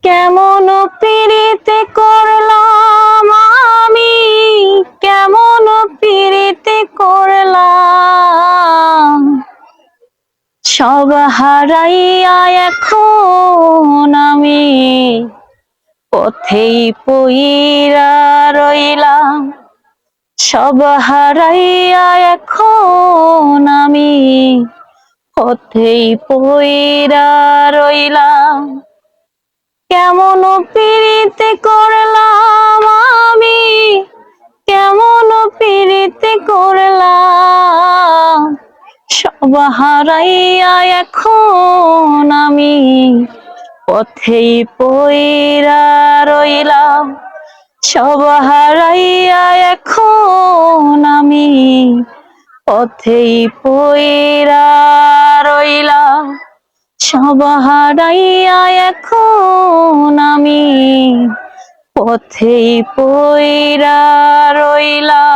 কেমন পীড়িতে করলাম আমি, কেমন পীড়িতে করলাম, সব হারাইয়া এখন আমি পথেই পইরা রইলাম। সব হারাইয়া এখন আমি পথেই পইরা রইলাম। কেমন পীড়িতে করলাম আমি, কেমন পীড়িতে করলাম, সব হারাইয়া এখন আমি পথেই পইরা রইলাম। সব হারাইয়া এখন আমি পথেই পইরা রইলাম। সব হারাইয়া এখন আমি পথেই পইরা রইলাম।